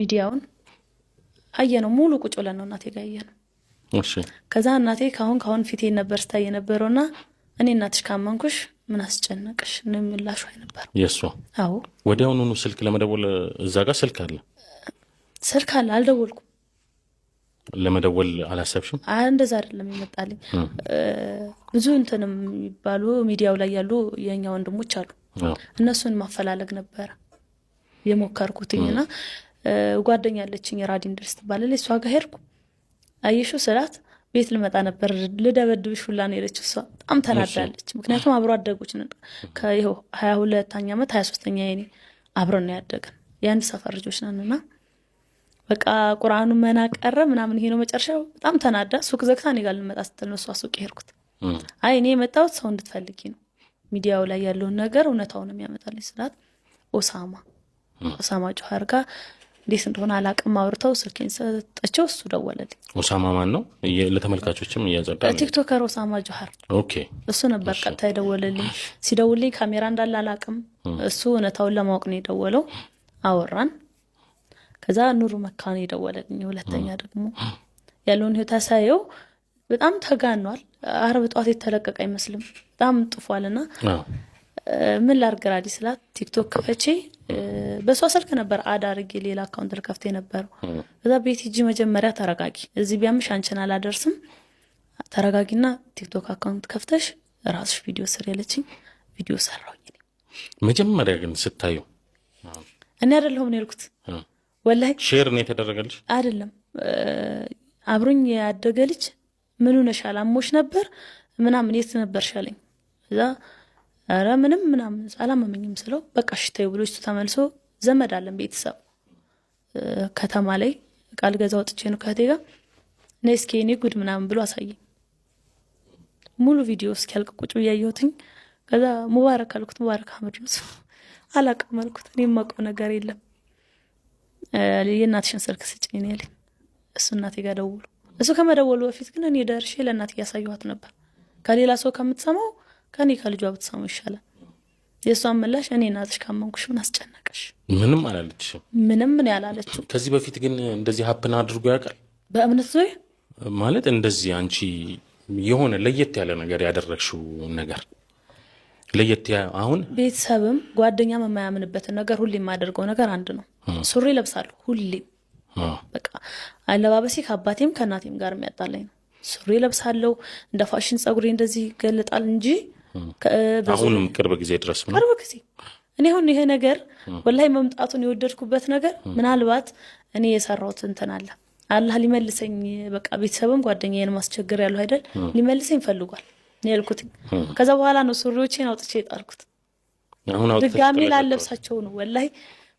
ቪዲዮውን አየነው ሙሉ ቁጭ ብለን ነው እናቴ ጋር ያየነው። እሺ ከዛ እናቴ ካሁን ፊቴ ነበር ስታይ የነበረውና እኔ እናትሽ ካመንኩሽ ምን አስጨነቀሽ ነው ምላሹ ነበር የሷ። አዎ ወዲያውኑ ስልክ ለመደወል እዛ ጋር ስልክ አለ አልደወልኩም። ለመደወል አላሰብሽም? እንደዛ አይደለም ይመጣልኝ ብዙ እንትንም ይባሉ ሚዲያው ላይ ያሉ የኛ ወንድሞች አሉ እነሱን ማፈላለግ ነበር የሞከርኩትኝና ጓደኛ አለችኝ ራዲን ድረስ ትባላለች። እሷ ጋር ሄድኩ አይሹ ስላት ቤት ልመጣ ነበር ልደበድብሽ ሁላ ነው የለችው። እሷ በጣም ተናዳለች። ምክንያቱም አብሮ አደጎች ነን ከይሄው 22ኛ ዓመት 23ኛ የኔ አብረን ነው ያደገን የአንድ ሰፈር ልጆች ነንና በቃ ቁርአኑ መናቀረ ምናምን ይሄ ነው መጨረሻው። በጣም ተናዳ ሱቅ ዘግታ እኔ ጋር ልመጣ ስትል ነው እሷ ሱቅ ሄድኩት። አይ እኔ የመጣሁት ሰው እንድትፈልጊ ነው ሚዲያው ላይ ያለውን ነገር እውነታውን የሚያመጣልኝ ስላት ኦሳማ ጆሃር ጋር እንዴት እንደሆነ አላቅም አውርተው ስልኬን ሰጠቸው። እሱ ደወለልኝ። ኦሳማ ማን ነው? ለተመልካቾችም እያዘጋ ቲክቶከር ኦሳማ ጆሃር። ኦኬ እሱ ነበር ቀጥታ የደወለልኝ። ሲደውልልኝ ካሜራ እንዳለ አላቅም። እሱ እውነታውን ለማወቅ ነው የደወለው። አወራን። ከዛ ኑሩ መካን የደወለልኝ። ሁለተኛ ደግሞ ያለውን ህይወት አሳየው በጣም ተጋኗል። አርብ ጧት የተለቀቀ አይመስልም በጣም ጥፏልና ምን ላርግራዲ ስላት ቲክቶክ ከፈቼ በሷ ስልክ ነበር አዳርጌ ሌላ አካውንት ልከፍቴ ነበር። ከዛ ቤት ሂጂ መጀመሪያ ተረጋጊ እዚህ ቢያምሽ አንቺን አላደርስም ተረጋጊና ቲክቶክ አካውንት ከፍተሽ ራስሽ ቪዲዮ ስር ያለችኝ ቪዲዮ ሰራሁኝ። መጀመሪያ ግን ስታዩ እኔ አይደለሁም ያልኩት ወላሂ ሼር ነው የተደረገልሽ አይደለም አብሮኝ ያደገ ልጅ ምን ሆነሻል አሞሽ ነበር ምናምን የት ነበር ሻለኝ። እዛ አረ ምንም ምናምን አላመመኝም ስለው በቃ እሺ ተይው ብሎ እሱ ተመልሶ ዘመድ አለን ቤተሰብ ከተማ ላይ ቃል ገዛው ጥቼ ነው ከቴ ጋር ነስኪ እኔ ጉድ ምናምን ብሎ አሳየኝ። ሙሉ ቪዲዮ እስኪያልቅ ቁጭ ያየሁትኝ። ከዛ ሙባረክ አልኩት። ሙባረክ አህመድ ነው አላቀም አልኩት። እኔ የማውቀው ነገር የለም የእናትሽን ስልክ ስጭኝ ነው ያለኝ። እሱ እናቴ ጋር ደውሎ እሱ ከመደወሉ በፊት ግን እኔ ደርሼ ለእናቴ ያሳየኋት ነበር። ከሌላ ሰው ከምትሰማው ከኔ ከልጇ ብትሰማው ይሻላል። የሷን ምላሽ እኔ እናትሽ ካመንኩሽ ምን አስጨነቀሽ? ምንም አላለችም። ምንም ምን ያላለችው። ከዚህ በፊት ግን እንደዚህ ሀፕን አድርጎ ያውቃል? በእምነት ዙሪያ ማለት እንደዚህ አንቺ የሆነ ለየት ያለ ነገር ያደረግሽው ነገር ለየት አሁን ቤተሰብም ጓደኛም የማያምንበትን ነገር ሁሌ የማደርገው ነገር አንድ ነው። ሱሪ ለብሳለሁ ሁሌም በቃ አለባበሴ ከአባቴም ከእናቴም ጋር የሚያጣላኝ ነው። ሱሪ ለብሳለሁ እንደ ፋሽን ጸጉሬ እንደዚህ ይገለጣል እንጂ አሁንም ቅርብ ጊዜ ድረስ ነው ቅርብ ጊዜ እኔ አሁን ይሄ ነገር ወላሂ መምጣቱን የወደድኩበት ነገር ምናልባት እኔ የሰራሁት እንትን አለ አላህ ሊመልሰኝ በቃ ቤተሰብም ጓደኛዬን ማስቸገር ያለው አይደል ሊመልሰኝ ፈልጓል ነው ያልኩት። ከዛ በኋላ ነው ሱሪዎቼን አውጥቼ ጣልኩት። አሁን ድጋሜ ላለብሳቸው ነው ወላሂ።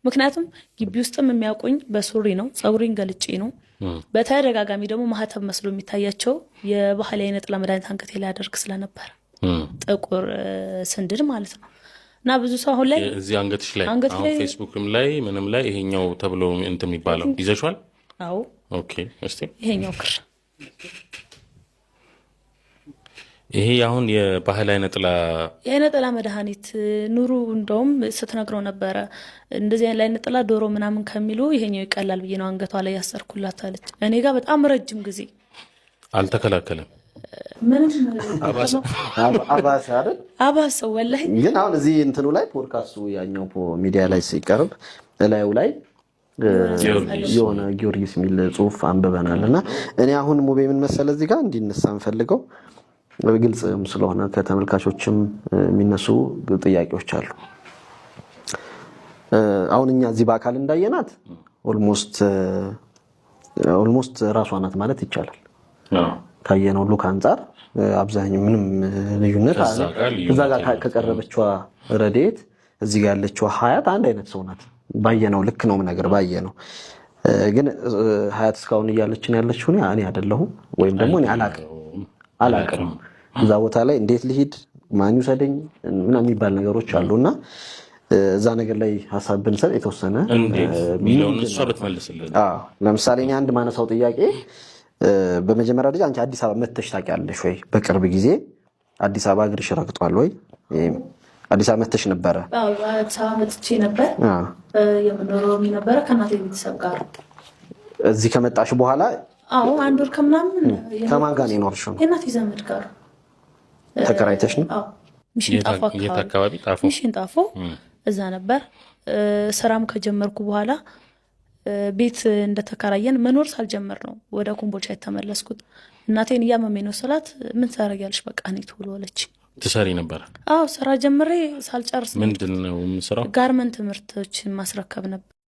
ምክንያቱም ግቢ ውስጥም የሚያውቁኝ በሱሪ ነው ጸጉሬን ገልጬ ነው። በተደጋጋሚ ደግሞ ማህተብ መስሎ የሚታያቸው የባህላዊ ነጠላ መድኃኒት አንገቴ ላይ አደርግ ስለነበር ጥቁር ስንድድ ማለት ነው። እና ብዙ ሰው አሁን ላይ እዚህ አንገትሽ ላይ አሁን ፌስቡክም ላይ ምንም ላይ ይሄኛው ተብሎ እንትን የሚባለው ይዘሽዋል? አዎ ኦኬ። እስቲ ይሄኛው ክር ይሄ አሁን የባህላዊ ነጠላ መድኃኒት ኑሩ እንደውም ስትነግረው ነበረ እንደዚህ ላይ ነጠላ ዶሮ ምናምን ከሚሉ ይሄኛው ይቀላል ብዬ ነው አንገቷ ላይ ያሰርኩላት አለች። እኔ ጋር በጣም ረጅም ጊዜ አልተከላከለም። ምን አባሰ አይደል? አባሰ ወላሂ። ግን አሁን እዚህ እንትኑ ላይ ፖድካስቱ ያኛው ሚዲያ ላይ ሲቀርብ ላዩ ላይ የሆነ ጊዮርጊስ የሚል ጽሁፍ አንብበናልና እኔ አሁን ሙቤ ምን መሰለ እዚህ ጋር እንዲነሳ እንፈልገው በግልጽም ስለሆነ ከተመልካቾችም የሚነሱ ጥያቄዎች አሉ። አሁን እኛ እዚህ በአካል እንዳየናት ኦልሞስት ራሷ ናት ማለት ይቻላል። ካየነው ሉክ አንፃር አብዛኛው ምንም ልዩነት እዛ ጋር ከቀረበችዋ ረዴት እዚህ ጋር ያለችው ሀያት አንድ አይነት ሰው ናት። ባየነው ልክ ነው ነገር ባየነው። ግን ሀያት እስካሁን እያለችን ያለችው እኔ አይደለሁም ወይም ደግሞ እኔ አላቅም እዛ ቦታ ላይ እንዴት ልሂድ ማን ይሰደኝ ምናምን የሚባል ነገሮች አሉና እዛ ነገር ላይ ሐሳብ ብንሰጥ የተወሰነ ሚሊዮን እሷ ብትመልስልን። ለምሳሌ እኔ አንድ ማነሳው ጥያቄ በመጀመሪያ ደረጃ አንቺ አዲስ አበባ መተሽ ታውቂያለሽ ወይ? በቅርብ ጊዜ አዲስ አበባ እግርሽ ረግጧል ወይ? አዲስ አበባ መጥተሽ ነበረ? አዎ አዲስ አበባ መጥቼ ነበር። የምኖረው ነበረ ከእናቴ ቤተሰብ ጋር። እዚህ ከመጣሽ በኋላ? አዎ 1 ወር ከምናምን። ከማን ጋር ነው የኖርሽው? የእናቴ ዘመድ ጋር ተከራይተሽ ነው? አዎ ሚሽን ጣፎ አካባቢ። ሚሽን ጣፎ እዛ ነበር። ስራም ከጀመርኩ በኋላ ቤት እንደተከራየን መኖር ሳልጀምር ነው ወደ ኮምቦልቻ የተመለስኩት። እናቴን እያመመኝ ነው ስላት ምን ታደርጊያለሽ በቃ እኔ ቶሎ አለች። ትሰሪ ነበር? አዎ ስራ ጀምሬ ሳልጨርስ። ምንድን ነው የምሰራው? ጋርመንት ምርቶችን ማስረከብ ነበር።